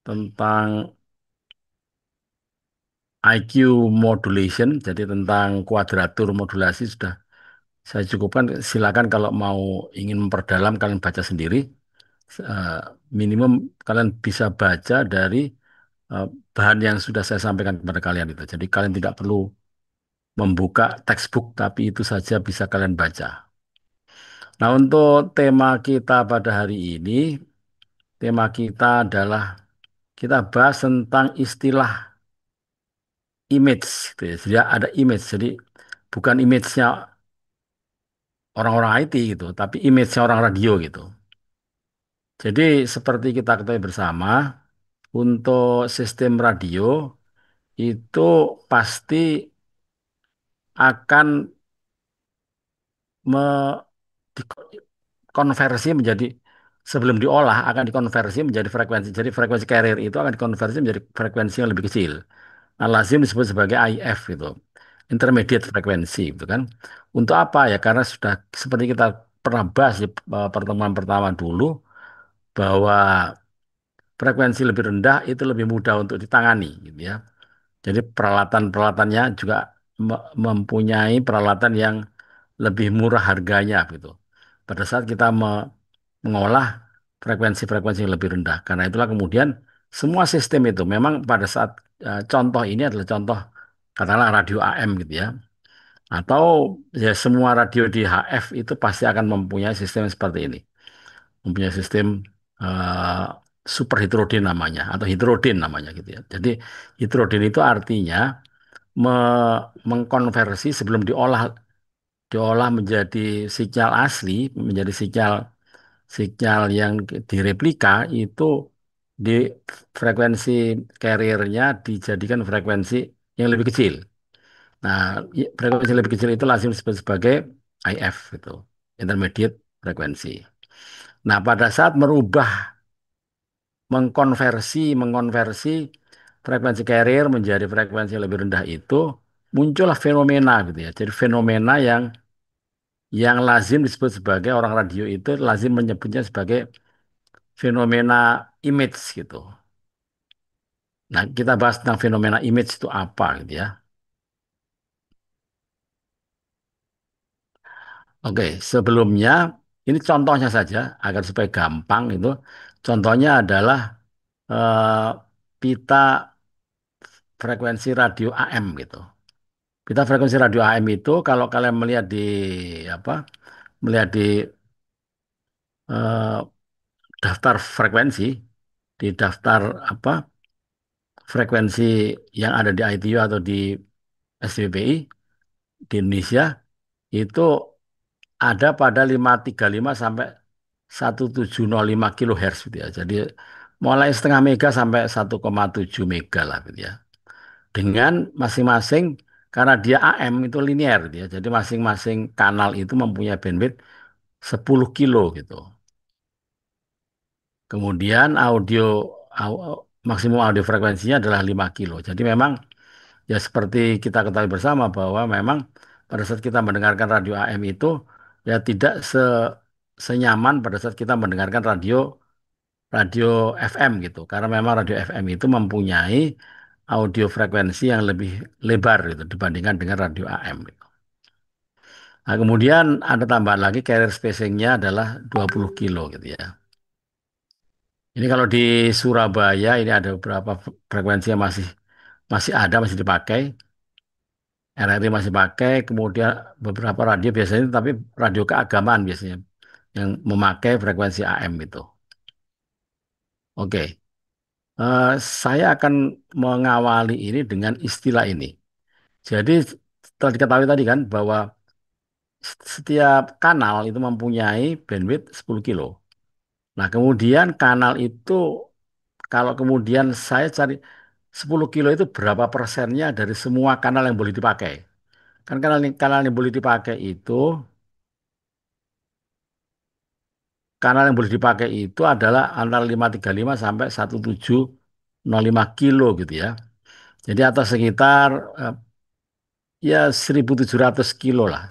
tentang IQ modulation, jadi tentang kuadratur modulasi sudah saya cukupkan. Silakan kalau mau ingin memperdalam kalian baca sendiri. Eh, Minimum kalian bisa baca dari eh, bahan yang sudah saya sampaikan kepada kalian itu. Jadi kalian tidak perlu membuka textbook, tapi itu saja bisa kalian baca. Nah, untuk tema kita pada hari ini, tema kita adalah kita bahas tentang istilah image, gitu ya. Jadi ada image, jadi bukan image-nya orang-orang IT gitu, tapi image-nya orang radio gitu. Jadi seperti kita ketahui bersama, untuk sistem radio itu pasti akan dikonversi menjadi, sebelum diolah akan dikonversi menjadi frekuensi. Jadi frekuensi carrier itu akan dikonversi menjadi frekuensi yang lebih kecil. Nah, lazim disebut sebagai IF gitu, intermediate frekuensi gitu kan. Untuk apa ya? Karena sudah seperti kita pernah bahas di pertemuan pertama dulu, bahwa frekuensi lebih rendah itu lebih mudah untuk ditangani gitu ya. Jadi peralatan-peralatannya juga mempunyai peralatan yang lebih murah harganya gitu. Pada saat kita mengolah frekuensi-frekuensi yang lebih rendah. Karena itulah kemudian semua sistem itu memang pada saat contoh ini adalah contoh katakanlah radio AM gitu ya. Atau ya semua radio di HF itu pasti akan mempunyai sistem seperti ini. Mempunyai sistem eh, super heterogen namanya atau heterogen namanya gitu ya. Jadi heterogen itu artinya mengkonversi sebelum diolah menjadi sinyal asli, menjadi sinyal sinyal yang direplika itu di frekuensi carriernya dijadikan frekuensi yang lebih kecil. Nah, frekuensi yang lebih kecil itu lazim disebut sebagai IF itu, intermediate frekuensi. Nah, pada saat mengonversi frekuensi carrier menjadi frekuensi yang lebih rendah itu muncullah fenomena gitu ya. Jadi fenomena yang lazim disebut sebagai orang radio itu lazim menyebutnya sebagai fenomena image gitu. Nah, kita bahas tentang fenomena image itu apa gitu ya. Oke, sebelumnya ini contohnya saja agar supaya gampang itu. Contohnya adalah eh, pita frekuensi radio AM gitu. Pita frekuensi radio AM itu kalau kalian melihat di apa? Melihat di eh, daftar frekuensi, di daftar apa? Frekuensi yang ada di ITU atau di SBPI di Indonesia itu ada pada 535 sampai 1705 kHz gitu ya. Jadi mulai setengah mega sampai 1,7 mega lah gitu ya. Dengan masing-masing karena dia AM itu linear gitu ya. Jadi masing-masing kanal itu mempunyai bandwidth 10 kilo gitu. Kemudian maksimum audio frekuensinya adalah 5 kilo. Jadi memang ya seperti kita ketahui bersama bahwa memang pada saat kita mendengarkan radio AM itu ya tidak senyaman pada saat kita mendengarkan radio radio FM gitu. Karena memang radio FM itu mempunyai audio frekuensi yang lebih lebar gitu dibandingkan dengan radio AM gitu. Nah, kemudian ada tambahan lagi carrier spacingnya adalah 20 kilo gitu ya. Ini kalau di Surabaya ini ada beberapa frekuensi yang masih masih ada, masih dipakai. RRI masih pakai, kemudian beberapa radio biasanya, tapi radio keagamaan biasanya yang memakai frekuensi AM itu. Oke. Eh, saya akan mengawali ini dengan istilah ini. Jadi setelah diketahui tadi kan bahwa setiap kanal itu mempunyai bandwidth 10 kilo. Nah, kemudian kanal itu kalau kemudian saya cari 10 kilo itu berapa persennya dari semua kanal yang boleh dipakai. Kan kanal yang boleh dipakai itu kanal yang boleh dipakai itu adalah antara 535 sampai 1705 kilo gitu ya. Jadi atau sekitar ya 1.700 kilo lah.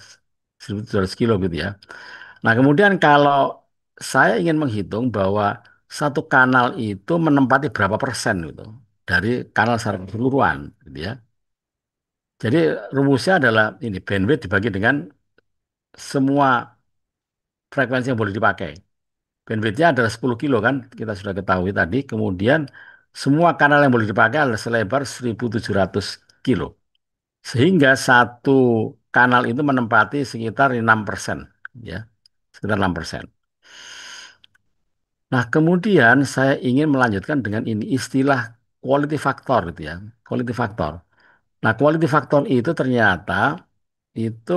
1.700 kilo gitu ya. Nah, kemudian kalau saya ingin menghitung bahwa satu kanal itu menempati berapa persen gitu dari kanal secara keseluruhan, gitu ya. Jadi rumusnya adalah ini bandwidth dibagi dengan semua frekuensi yang boleh dipakai. Bandwidthnya adalah 10 kilo kan, kita sudah ketahui tadi. Kemudian semua kanal yang boleh dipakai adalah selebar 1.700 kilo. Sehingga satu kanal itu menempati sekitar 6%, ya, sekitar 6%. Nah, kemudian saya ingin melanjutkan dengan ini istilah quality factor gitu ya. Quality factor. Nah, quality factor itu ternyata itu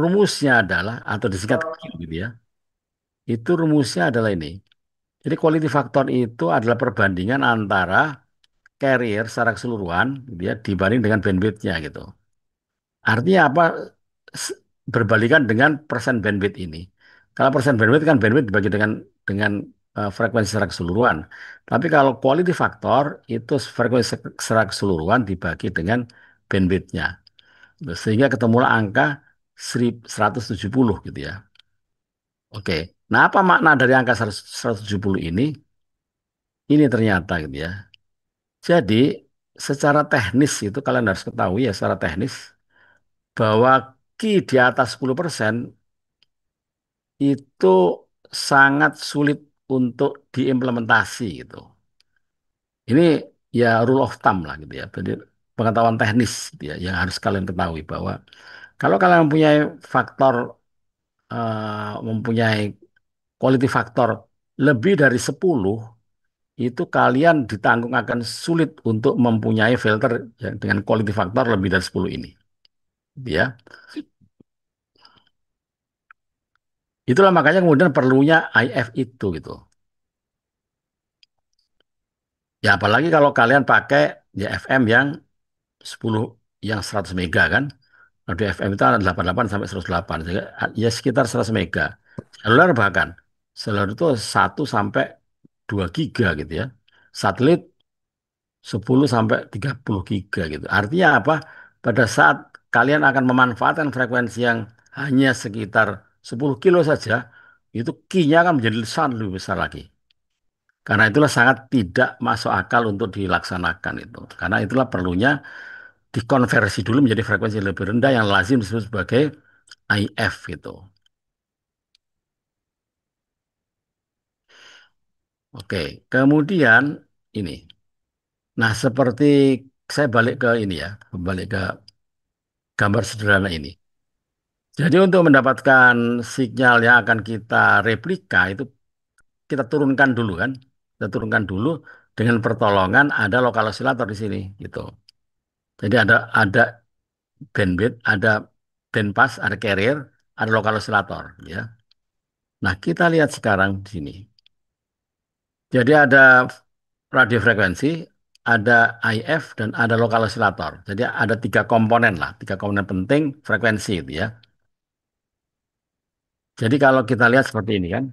rumusnya adalah atau disingkat Q gitu ya. Itu rumusnya adalah ini. Jadi quality factor itu adalah perbandingan antara carrier secara keseluruhan gitu ya dibanding dengan bandwidth-nya gitu. Artinya apa? S- Berbalikan dengan persen bandwidth ini. Kalau persen bandwidth kan bandwidth dibagi dengan frekuensi secara keseluruhan. Tapi kalau quality factor itu frekuensi secara keseluruhan dibagi dengan bandwidth-nya. Sehingga ketemulah angka 170 gitu ya. Oke. Nah, apa makna dari angka 170 ini? Ini ternyata gitu ya. Jadi, secara teknis itu kalian harus ketahui ya secara teknis bahwa Ki di atas 10% itu sangat sulit untuk diimplementasi gitu. Ini ya rule of thumb lah gitu ya. Jadi pengetahuan teknis gitu ya yang harus kalian ketahui bahwa kalau kalian mempunyai quality factor lebih dari 10 itu kalian ditanggung akan sulit untuk mempunyai filter yang dengan quality factor lebih dari 10 ini. Gitu ya. Itulah makanya kemudian perlunya IF itu gitu. Ya apalagi kalau kalian pakai ya FM yang 10 yang 100 mega kan. Radio FM itu ada 88 sampai 108. Ya sekitar 100 mega. Seluler bahkan. Seluler itu 1 sampai 2 giga gitu ya. Satelit 10 sampai 30 giga gitu. Artinya apa? Pada saat kalian akan memanfaatkan frekuensi yang hanya sekitar 10 kilo saja, itu key-nya akan menjadi sangat lebih besar lagi. Karena itulah sangat tidak masuk akal untuk dilaksanakan itu. Karena itulah perlunya dikonversi dulu menjadi frekuensi lebih rendah yang lazim disebut sebagai IF gitu. Oke, kemudian ini. Nah, seperti saya balik ke ini ya, balik ke gambar sederhana ini. Jadi untuk mendapatkan sinyal yang akan kita replika itu kita turunkan dulu kan. Kita turunkan dulu dengan pertolongan ada lokal osilator di sini gitu. Jadi ada bandwidth, ada bandpass, ada carrier, ada lokal osilator ya. Nah, kita lihat sekarang di sini. Jadi ada radiofrekuensi, ada IF dan ada lokal osilator. Jadi ada tiga komponen lah, tiga komponen penting frekuensi itu ya. Jadi kalau kita lihat seperti ini kan.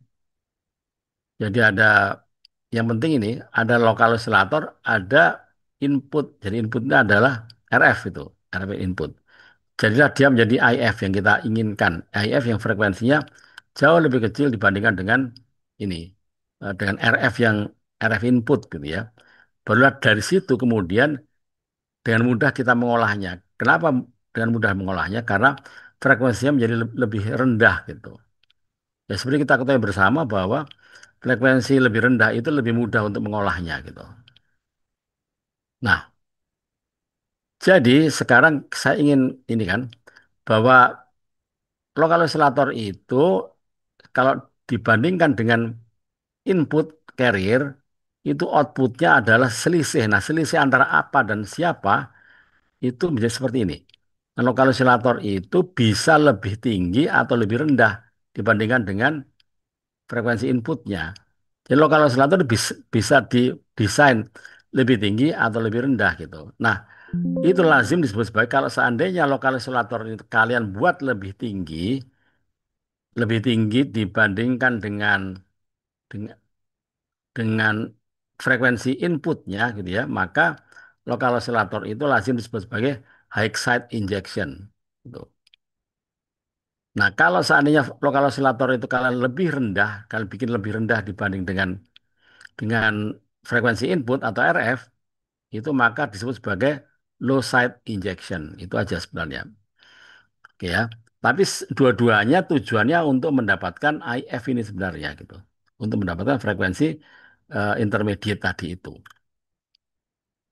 Jadi ada yang penting ini ada lokal osilator, ada input. Jadi inputnya adalah RF itu, RF input. Jadilah dia menjadi IF yang kita inginkan. IF yang frekuensinya jauh lebih kecil dibandingkan dengan ini, dengan RF yang RF input gitu ya. Barulah dari situ kemudian dengan mudah kita mengolahnya. Kenapa dengan mudah mengolahnya? Karena frekuensinya menjadi lebih rendah gitu. Ya seperti kita ketahui bersama bahwa frekuensi lebih rendah itu lebih mudah untuk mengolahnya gitu. Nah, jadi sekarang saya ingin ini kan bahwa lokal oscillator itu kalau dibandingkan dengan input carrier itu outputnya adalah selisih. Nah, selisih antara apa dan siapa itu menjadi seperti ini. Nah, lokal oscillator itu bisa lebih tinggi atau lebih rendah dibandingkan dengan frekuensi inputnya. Jadi lokal oscillator bisa didesain lebih tinggi atau lebih rendah gitu. Nah, itu lazim disebut sebagai kalau seandainya lokal oscillator itu kalian buat lebih tinggi dibandingkan dengan, dengan frekuensi inputnya gitu ya, maka lokal oscillator itu lazim disebut sebagai high side injection. Gitu. Nah, kalau seandainya lokal oscillator itu kalian lebih rendah, kalian bikin lebih rendah dibanding dengan dengan frekuensi input atau RF, itu maka disebut sebagai low side injection. Itu aja sebenarnya. Oke ya. Tapi dua-duanya tujuannya untuk mendapatkan IF ini sebenarnya gitu. Untuk mendapatkan frekuensi intermediate tadi itu.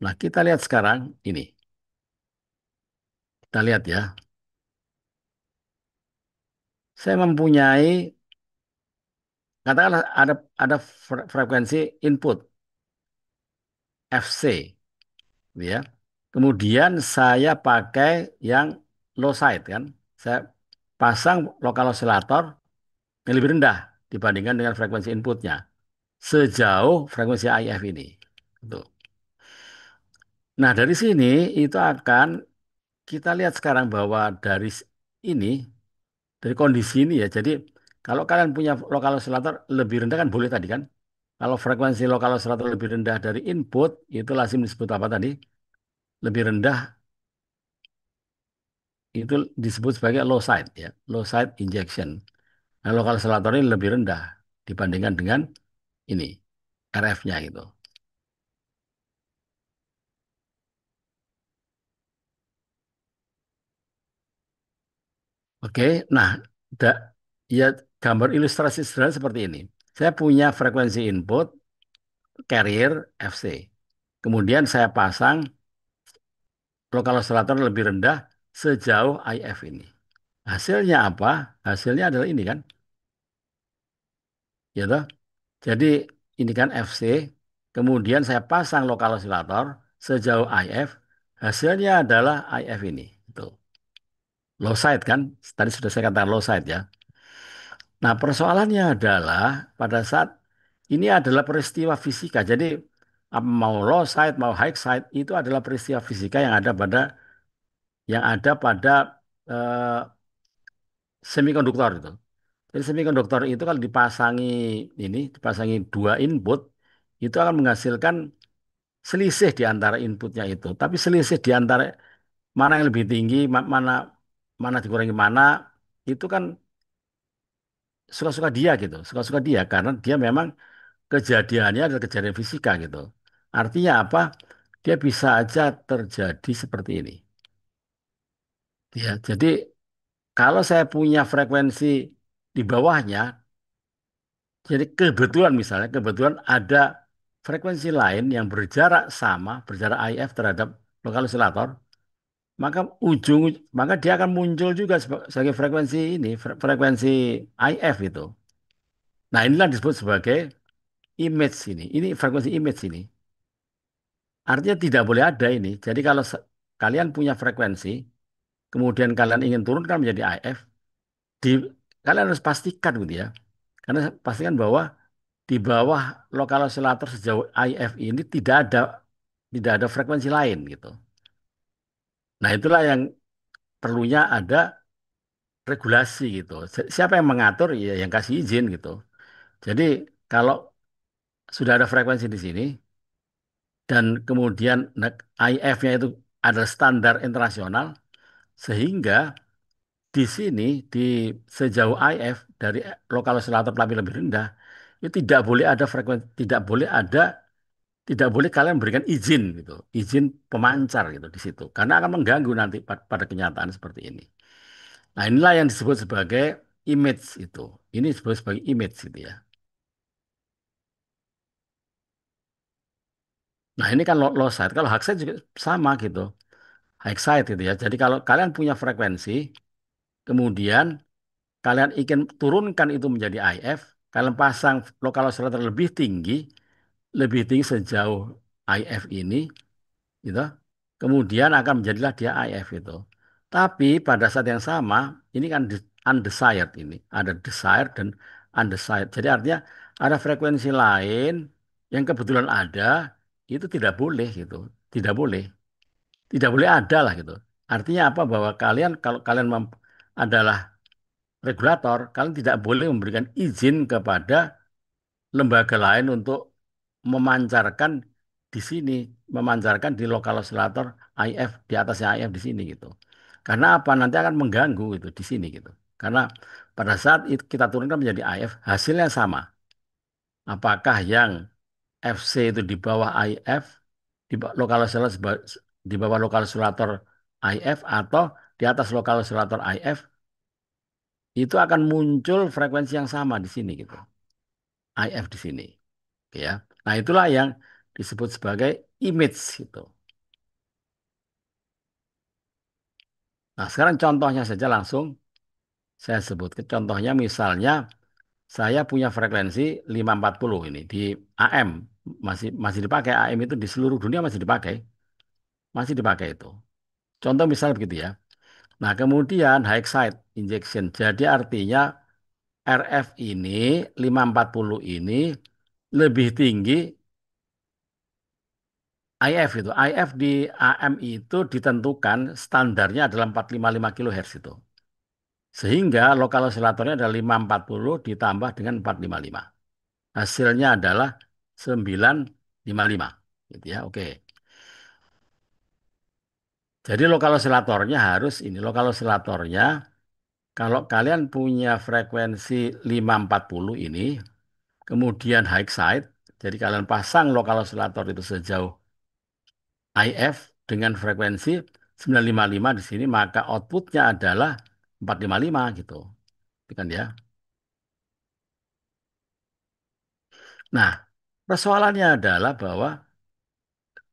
Nah, kita lihat sekarang ini. Kita lihat ya. Saya mempunyai katakanlah ada frekuensi input FC gitu ya. Kemudian saya pakai yang low side kan. Saya pasang lokal osilator yang lebih rendah dibandingkan dengan frekuensi inputnya. Sejauh frekuensi IF ini. Gitu. Nah, dari sini itu akan kita lihat sekarang bahwa dari ini, dari kondisi ini ya. Jadi kalau kalian punya lokal osilator lebih rendah kan boleh tadi kan. Kalau frekuensi lokal osilator lebih rendah dari input, itu lazim disebut apa tadi? Lebih rendah itu disebut sebagai low side ya, low side injection. Nah, lokal osilator ini lebih rendah dibandingkan dengan ini RF-nya gitu. Oke, nah da, ya gambar ilustrasi sederhana seperti ini. Saya punya frekuensi input carrier FC. Kemudian saya pasang lokal osilator lebih rendah sejauh IF ini. Hasilnya apa? Hasilnya adalah ini kan, ya toh? Jadi ini kan FC, kemudian saya pasang lokal osilator sejauh IF, hasilnya adalah IF ini. Itu low side kan? Tadi sudah saya katakan low side ya. Nah, persoalannya adalah pada saat ini adalah peristiwa fisika. Jadi mau low side mau high side itu adalah peristiwa fisika yang ada pada eh, semikonduktor itu. Jadi semikonduktor itu kalau dipasangi dua input, itu akan menghasilkan selisih di antara inputnya itu. Tapi selisih di antara mana yang lebih tinggi, mana mana dikurangi mana, itu kan suka-suka dia gitu, suka-suka dia karena dia memang kejadiannya adalah kejadian fisika gitu. Artinya apa? Dia bisa aja terjadi seperti ini. Ya, jadi kalau saya punya frekuensi di bawahnya, jadi kebetulan misalnya, kebetulan ada frekuensi lain yang berjarak sama, berjarak IF terhadap lokal osilator, maka ujung, maka dia akan muncul juga sebagai frekuensi ini, frekuensi IF itu. Nah, inilah disebut sebagai image ini. Ini frekuensi image ini. Artinya tidak boleh ada ini. Jadi kalau kalian punya frekuensi, kemudian kalian ingin turunkan menjadi IF, di, kalian harus pastikan gitu ya. Karena pastikan bahwa di bawah lokal osilator sejauh IF ini tidak ada frekuensi lain gitu. Nah, itulah yang perlunya ada regulasi gitu. Siapa yang mengatur ya yang kasih izin gitu. Jadi kalau sudah ada frekuensi di sini dan kemudian IF-nya itu adalah standar internasional sehingga di sini di sejauh IF dari lokal osilator tapi lebih rendah itu tidak boleh kalian memberikan izin gitu, izin pemancar gitu di situ, karena akan mengganggu nanti pada kenyataan seperti ini. Nah, inilah yang disebut sebagai image itu. Ini disebut sebagai image gitu ya. Nah, ini kan low side. Kalau high side juga sama gitu, high side gitu ya. Jadi kalau kalian punya frekuensi, kemudian kalian ingin turunkan itu menjadi IF, kalian pasang lokal oscillator lebih tinggi sejauh IF ini, gitu. Kemudian akan menjadilah dia IF itu. Tapi pada saat yang sama, ini kan undesired ini. Ada desired dan undesired. Jadi artinya ada frekuensi lain yang kebetulan ada, itu tidak boleh gitu. Tidak boleh. Tidak boleh ada lah gitu. Artinya apa? Bahwa kalian, kalau kalian adalah regulator, kalian tidak boleh memberikan izin kepada lembaga lain untuk memancarkan di sini, memancarkan di lokal oscillator IF di atasnya IF di sini gitu. Karena apa? Nanti akan mengganggu itu di sini gitu. Karena pada saat itu kita turunkan menjadi IF, hasilnya sama. Apakah yang FC itu di bawah IF, lokal oscillator di bawah lokal oscillator IF atau di atas lokal oscillator IF, itu akan muncul frekuensi yang sama di sini gitu. IF di sini, ya. Nah, itulah yang disebut sebagai image gitu. Nah, sekarang contohnya saja langsung saya sebut. Contohnya misalnya saya punya frekuensi 540 ini di AM, masih masih dipakai. AM itu di seluruh dunia masih dipakai itu. Contoh misal begitu ya. Nah, kemudian high side injection. Jadi artinya RF ini 540 ini lebih tinggi IF itu. IF di AM itu ditentukan standarnya adalah 455 kHz itu. Sehingga lokal oscillatornya adalah 540 ditambah dengan 455. Hasilnya adalah 955. Gitu ya. Oke. Jadi lokal oscillatornya harus ini. Lokal oscillatornya kalau kalian punya frekuensi 540 ini, kemudian high side, jadi kalian pasang lokal oscillator itu sejauh IF dengan frekuensi 955 di sini, maka outputnya adalah 455 gitu. Itu kan ya. Nah, persoalannya adalah bahwa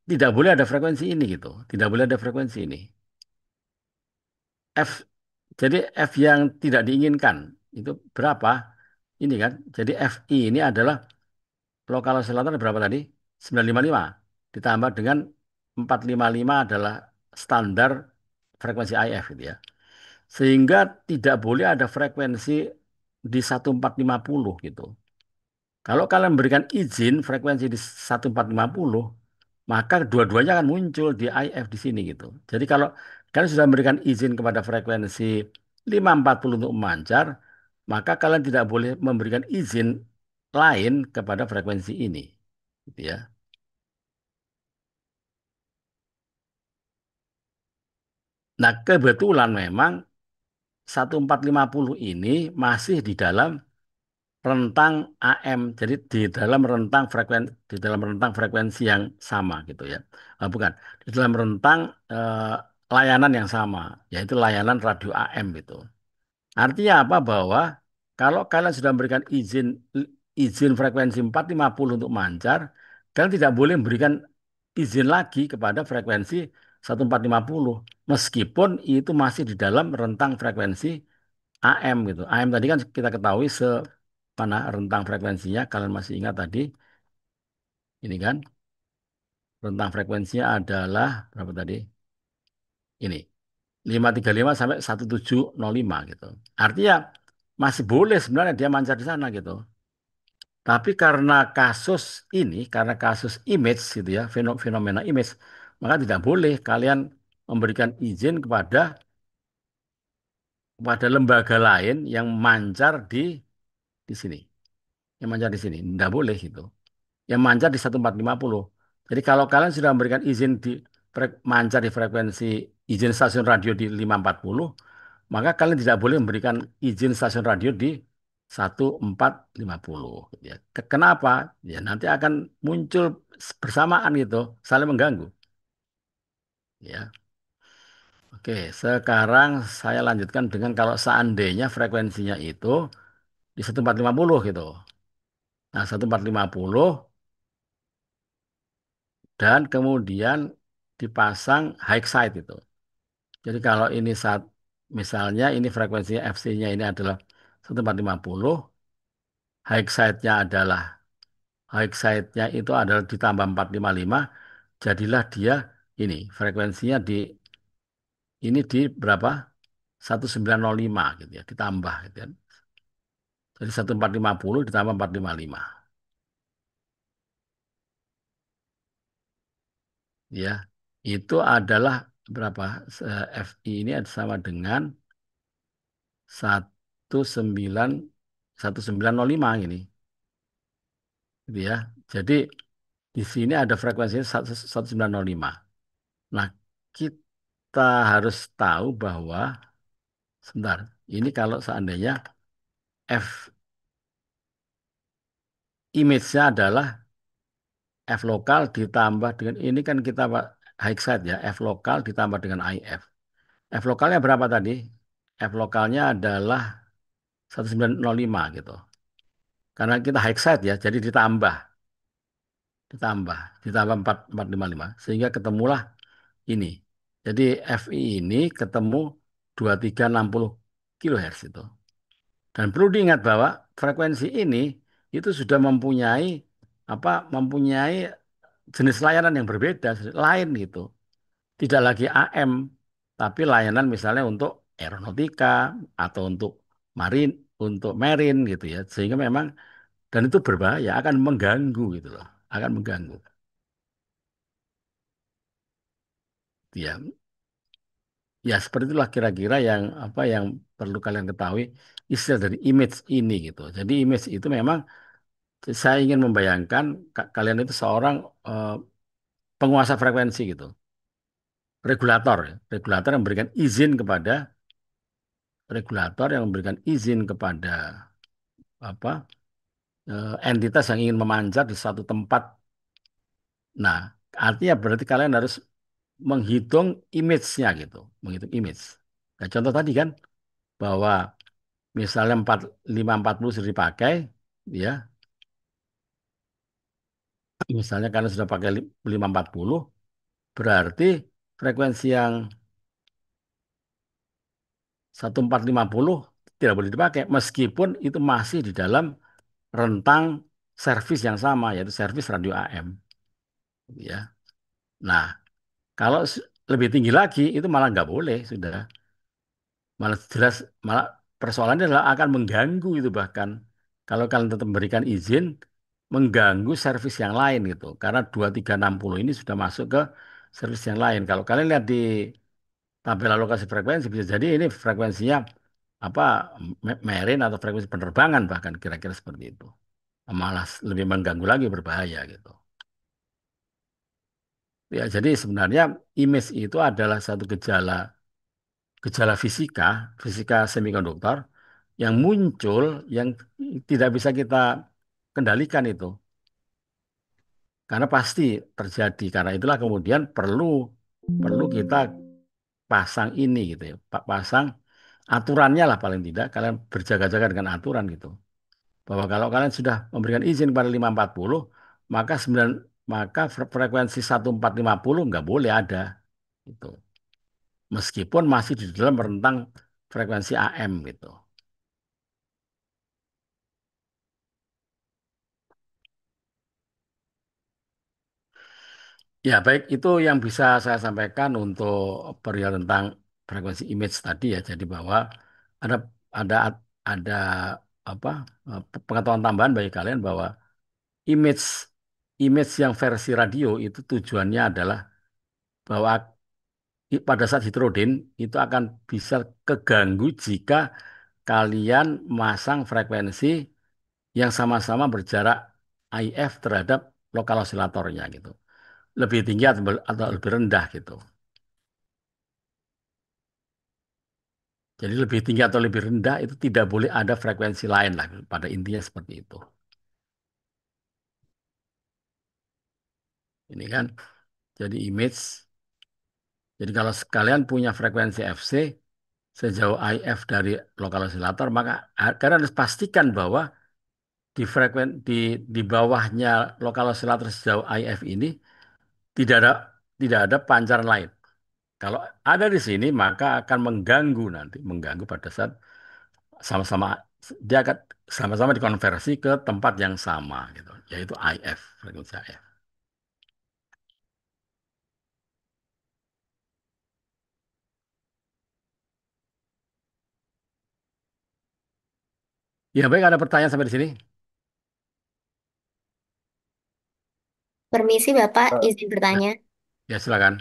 tidak boleh ada frekuensi ini gitu. Tidak boleh ada frekuensi ini. F, jadi F yang tidak diinginkan itu berapa? Ini kan. Jadi FI ini adalah lokal oscillator berapa tadi? 955. Ditambah dengan 455 adalah standar frekuensi IF gitu ya. Sehingga tidak boleh ada frekuensi di 1450 gitu. Kalau kalian memberikan izin frekuensi di 1450, maka dua-duanya akan muncul di IF di sini gitu. Jadi kalau kalian sudah memberikan izin kepada frekuensi 540 untuk memancar, maka kalian tidak boleh memberikan izin lain kepada frekuensi ini. Gitu ya. Nah, kebetulan memang 1450 ini masih di dalam rentang AM. Jadi di dalam rentang frekuensi yang sama gitu ya. Bukan, di dalam rentang eh, layanan yang sama, yaitu layanan radio AM gitu. Artinya apa? Bahwa kalau kalian sudah memberikan izin frekuensi 450 untuk mancar, kalian tidak boleh memberikan izin lagi kepada frekuensi 1450 meskipun itu masih di dalam rentang frekuensi AM gitu. AM tadi kan kita ketahui mana rentang frekuensinya, kalian masih ingat tadi, ini kan rentang frekuensinya adalah berapa tadi? Ini 535 sampai 1705 gitu. Artinya masih boleh sebenarnya dia mancar di sana gitu. Tapi karena kasus image gitu ya, fenomena image, maka tidak boleh kalian memberikan izin kepada lembaga lain yang mancar di sini, yang mancar di sini, tidak boleh gitu. Yang mancar di 1450. Jadi kalau kalian sudah memberikan izin mancar di frekuensi izin stasiun radio di 540, maka kalian tidak boleh memberikan izin stasiun radio di 1450. Gitu ya. Kenapa? Ya nanti akan muncul bersamaan gitu, saling mengganggu. Ya. Oke, sekarang saya lanjutkan dengan kalau seandainya frekuensinya itu di 1450 gitu. Nah, 1450 dan kemudian dipasang high side itu. Jadi kalau ini misalnya ini frekuensi FC-nya ini adalah 1450, high side-nya adalah high side-nya itu adalah ditambah 455, jadilah dia ini frekuensinya ini di berapa? 1905 gitu ya, ditambah gitu kan. Jadi 1450 ditambah 455 ya. Itu adalah berapa? FI ini sama dengan 19 1905 ini gitu ya. Jadi di sini ada frekuensinya 1905. Nah, kita harus tahu bahwa sebentar, ini kalau seandainya F image-nya adalah F lokal ditambah dengan ini kan kita high side ya, F lokal ditambah dengan IF. F lokalnya berapa tadi? F lokalnya adalah 1905 gitu. Karena kita high side ya, jadi ditambah, ditambah 4455 sehingga ketemulah ini. Jadi FI ini ketemu 2360 kHz itu. Dan perlu diingat bahwa frekuensi ini itu sudah mempunyai jenis layanan yang berbeda, lain gitu. Tidak lagi AM, tapi layanan misalnya untuk aeronautika atau untuk marine gitu ya. Sehingga memang dan itu berbahaya, akan mengganggu gitu loh, akan mengganggu. Ya, ya seperti itulah kira-kira yang perlu kalian ketahui istilah dari image ini gitu. Jadi image itu memang saya ingin membayangkan kalian itu seorang eh, penguasa frekuensi gitu, regulator, ya. Regulator yang memberikan izin kepada apa entitas yang ingin memancar di suatu tempat. Nah, artinya berarti kalian harus menghitung image-nya gitu, menghitung image. Nah, contoh tadi kan bahwa misalnya 4540 sudah dipakai, ya, misalnya kalian sudah pakai 540, berarti frekuensi yang 1450 tidak boleh dipakai meskipun itu masih di dalam rentang servis yang sama yaitu servis radio AM ya. Nah, kalau lebih tinggi lagi itu malah nggak boleh sudah. Malah jelas malah persoalannya adalah akan mengganggu itu bahkan kalau kalian tetap memberikan izin mengganggu servis yang lain gitu. Karena 2360 ini sudah masuk ke servis yang lain. Kalau kalian lihat di tabel alokasi frekuensi bisa jadi ini frekuensinya apa marine atau frekuensi penerbangan bahkan kira-kira seperti itu. Malah lebih mengganggu lagi berbahaya gitu. Ya, jadi sebenarnya image itu adalah satu gejala gejala fisika semikonduktor yang muncul yang tidak bisa kita kendalikan itu. Karena pasti terjadi. Karena itulah kemudian perlu perlu kita pasang ini gitu ya. Pasang aturannya lah paling tidak kalian berjaga-jaga dengan aturan gitu. Bahwa kalau kalian sudah memberikan izin pada 540 maka 9 maka frekuensi 1450 nggak boleh ada itu. Meskipun masih di dalam rentang frekuensi AM gitu. Ya, baik itu yang bisa saya sampaikan untuk perihal tentang frekuensi image tadi ya. Jadi bahwa ada ada ada apa pengetahuan tambahan bagi kalian bahwa image image yang versi radio itu tujuannya adalah bahwa pada saat heteroden itu akan bisa keganggu jika kalian masang frekuensi yang sama-sama berjarak IF terhadap lokal osilatornya gitu. Lebih tinggi atau lebih rendah gitu. Jadi lebih tinggi atau lebih rendah itu tidak boleh ada frekuensi lain lah. Pada intinya seperti itu. Ini kan jadi image. Jadi kalau sekalian punya frekuensi FC sejauh IF dari lokal osilator, maka kalian harus pastikan bahwa di bawahnya lokal osilator sejauh IF ini tidak ada tidak ada pancaran lain. Kalau ada di sini maka akan mengganggu pada saat sama-sama dia akan sama-sama dikonversi ke tempat yang sama gitu, yaitu IF, frekuensi IF. Ya baik, ada pertanyaan sampai di sini? Permisi Bapak, Eh, izin Ya, bertanya. ya silakan.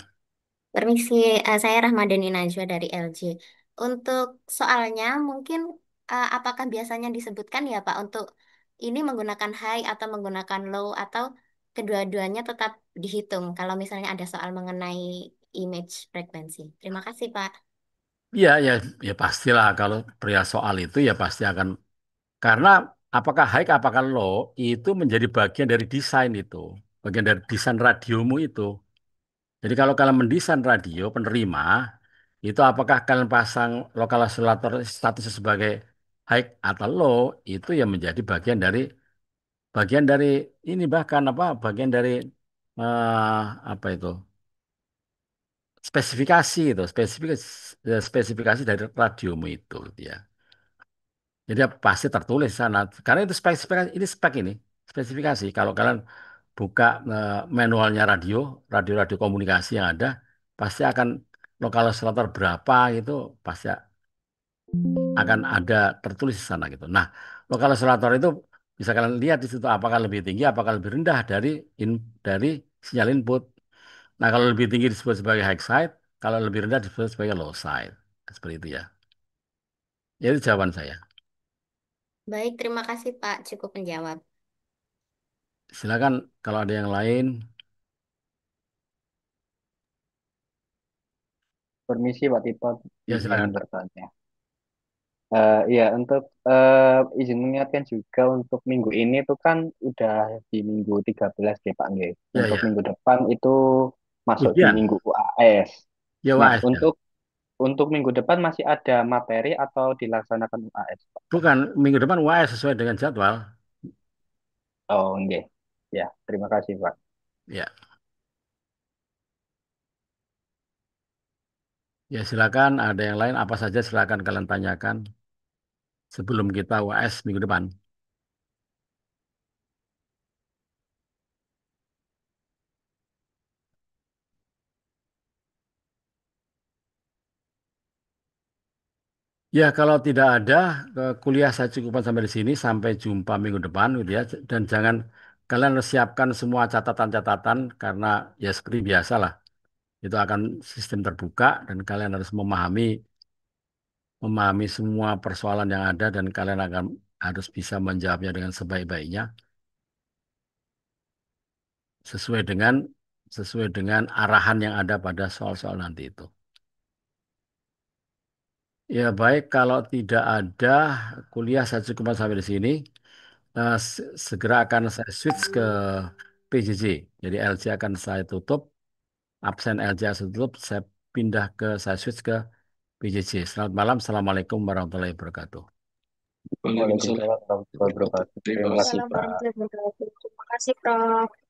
Permisi, saya Rahmadani Najwa dari LJ. Untuk soalnya, mungkin apakah biasanya disebutkan ya Pak untuk ini menggunakan high atau menggunakan low atau kedua-duanya tetap dihitung kalau misalnya ada soal mengenai image frekuensi. Terima kasih Pak. Iya, ya, ya pastilah kalau pria soal itu ya pasti akan karena apakah high apakah low itu menjadi bagian dari desain itu. bagian dari desain radiomu itu. Jadi kalau kalian mendesain radio penerima, itu apakah kalian pasang lokal oscillator statusnya sebagai high atau low, itu yang menjadi bagian dari ini bahkan apa bagian dari eh, apa itu spesifikasi itu spesifikasi dari radiomu itu gitu ya. Jadi pasti tertulis di sana. Karena itu spesifikasi ini ini spesifikasi. Kalau kalian buka manualnya radio-radio komunikasi yang ada, pasti akan lokal oscillator berapa itu pasti akan ada tertulis di sana gitu. Nah, lokal oscillator itu bisa kalian lihat di situ apakah lebih tinggi, apakah lebih rendah dari sinyal input. Nah, kalau lebih tinggi disebut sebagai high side, kalau lebih rendah disebut sebagai low side. Seperti itu ya. Ya, itu jawaban saya. Baik, terima kasih Pak, cukup menjawab. Silakan kalau ada yang lain. Permisi Pak Tito, Ya, izin silakan. bertanya. Iya, untuk izin mengingatkan juga untuk minggu ini itu kan udah di minggu 13 ya Pak Nggih. Ya, Untuk ya. minggu depan itu masuk di Ujian. minggu UAS. Ya, Nah, UAS ya. untuk minggu depan masih ada materi atau dilaksanakan UAS, Pak? Bukan, minggu depan UAS sesuai dengan jadwal. Oh, nggih. Ya, terima kasih Pak. Ya, ya silakan. Ada yang lain apa saja silakan kalian tanyakan sebelum kita UAS minggu depan. Ya, kalau tidak ada kuliah saya cukupkan sampai di sini. Sampai jumpa minggu depan, gitu ya. Dan jangan kalian harus siapkan semua catatan-catatan karena ya seperti biasa lah. Itu akan sistem terbuka dan kalian harus memahami semua persoalan yang ada dan kalian akan harus bisa menjawabnya dengan sebaik-baiknya sesuai dengan sesuai dengan arahan yang ada pada soal-soal nanti itu. Ya baik, kalau tidak ada kuliah saya cukupkan sampai di sini. Segera akan saya switch ke PJJ. Jadi LJ akan saya tutup, absen LJ saya tutup, saya switch ke PJJ. Selamat malam, Assalamualaikum warahmatullahi wabarakatuh. Waalaikumsalam warahmatullahi wabarakatuh. Terima kasih Waalaikumsalam Pak. warahmatullahi wabarakatuh. Terima kasih, Prof.